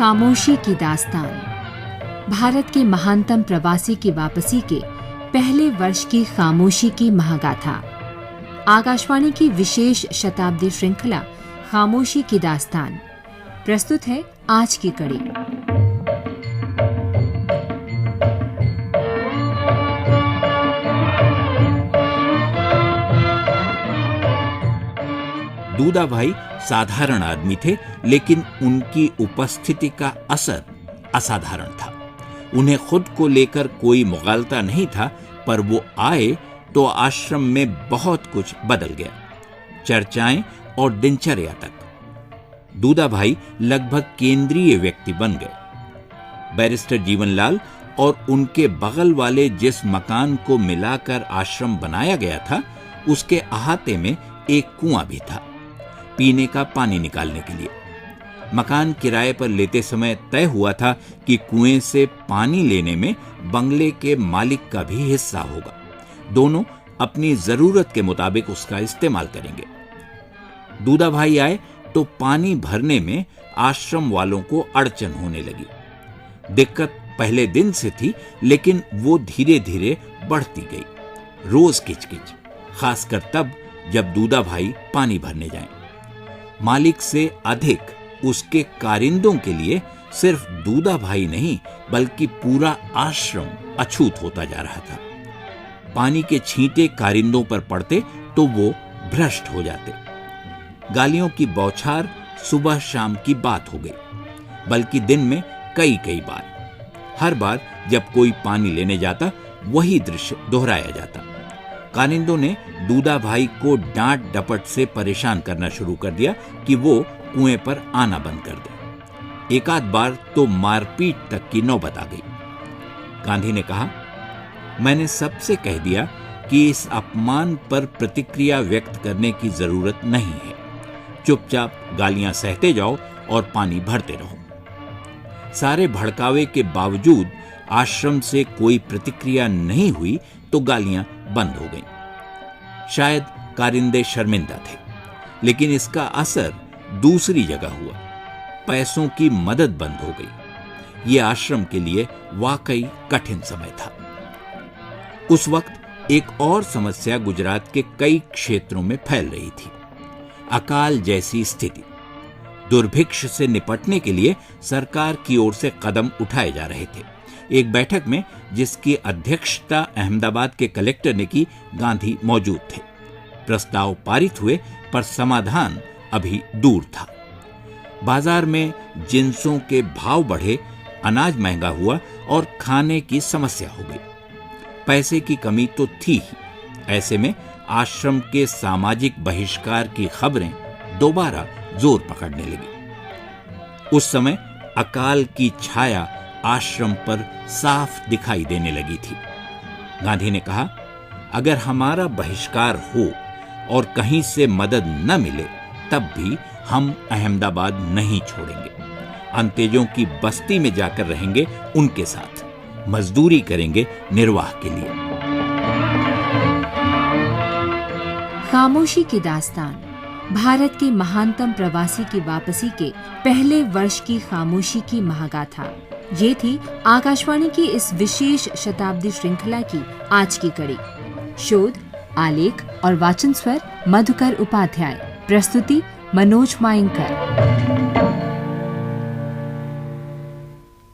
खामोशी की दास्तान। भारत के महानतम प्रवासी की वापसी के पहले वर्ष की खामोशी की महागाथा। आकाशवाणी की विशेष शताब्दी श्रृंखला खामोशी की दास्तान। प्रस्तुत है आज की कड़ी। दूदा भाई साधारण आदमी थे, लेकिन उनकी उपस्थिति का असर असाधारण था। उन्हें खुद को लेकर कोई मुगालता नहीं था, पर वो आए तो आश्रम में बहुत कुछ बदल गया, चर्चाएं और दिनचर्या तक। दूदा भाई लगभग केंद्रीय व्यक्ति बन गए। बैरिस्टर जीवनलाल और उनके बगल वाले जिस मकान को मिलाकर आश्रम बनाया गया था, उसके अहाते में एक कुआं भी था, पीने का पानी निकालने के लिए। मकान किराए पर लेते समय तय हुआ था कि कुएं से पानी लेने में बंगले के मालिक का भी हिस्सा होगा। दोनों अपनी जरूरत के मुताबिक उसका इस्तेमाल करेंगे। दूदा भाई आए तो पानी भरने में आश्रम वालों को अड़चन होने लगी। दिक्कत पहले दिन से थी, लेकिन वो धीरे धीरे बढ़ती गई। रोज किचकिच, खासकर तब जब दूदा भाई पानी भरने जाएं। मालिक से अधिक उसके कारिंदों के लिए सिर्फ दूदा भाई नहीं, बल्कि पूरा आश्रम अछूत होता जा रहा था। पानी के छींटे कारिंदों पर पड़ते तो वो भ्रष्ट हो जाते। गालियों की बौछार सुबह शाम की बात हो गई, बल्कि दिन में कई कई बार। हर बार जब कोई पानी लेने जाता, वही दृश्य दोहराया जाता। कारिंदों ने दूदा भाई को डांट डपट से परेशान करना शुरू कर दिया कि वो कुएं पर आना बंद कर दे। एक आध बार तो मारपीट तक की नौबत आ गई। गांधी ने कहा, मैंने सबसे कह दिया कि इस अपमान पर प्रतिक्रिया व्यक्त करने की जरूरत नहीं है। चुपचाप गालियां सहते जाओ और पानी भरते रहो। सारे भड़कावे के बावजूद आश्रम से कोई प्रतिक्रिया नहीं हुई तो गालियां बंद हो गईं। शायद कारिंदे शर्मिंदा थे, लेकिन इसका असर दूसरी जगह हुआ। पैसों की मदद बंद हो गई। यह आश्रम के लिए वाकई कठिन समय था। उस वक्त एक और समस्या गुजरात के कई क्षेत्रों में फैल रही थी, अकाल जैसी स्थिति। दुर्भिक्ष से निपटने के लिए सरकार की ओर से कदम उठाए जा रहे थे। एक बैठक में, जिसकी अध्यक्षता अहमदाबाद के कलेक्टर ने की, गांधी मौजूद थे। प्रस्ताव पारित हुए, पर समाधान अभी दूर था। बाजार में जिंसों के भाव बढ़े, अनाज महंगा हुआ और खाने की समस्या हो गई। पैसे की कमी तो थी ही। ऐसे में आश्रम के सामाजिक बहिष्कार की खबरें दोबारा जोर पकड़ने लगी। उस समय अकाल की छाया आश्रम पर साफ दिखाई देने लगी थी। गांधी ने कहा, अगर हमारा बहिष्कार हो और कहीं से मदद न मिले, तब भी हम अहमदाबाद नहीं छोड़ेंगे। अंतेजों की बस्ती में जाकर रहेंगे, उनके साथ मजदूरी करेंगे निर्वाह के लिए। खामोशी की दास्तान। भारत के महानतम प्रवासी की वापसी के पहले वर्ष की खामोशी की महागाथा। ये थी आकाशवाणी की इस विशेष शताब्दी श्रृंखला की आज की कड़ी। शोध, आलेख और वाचन स्वर मधुकर उपाध्याय। प्रस्तुति मनोज मायंकर।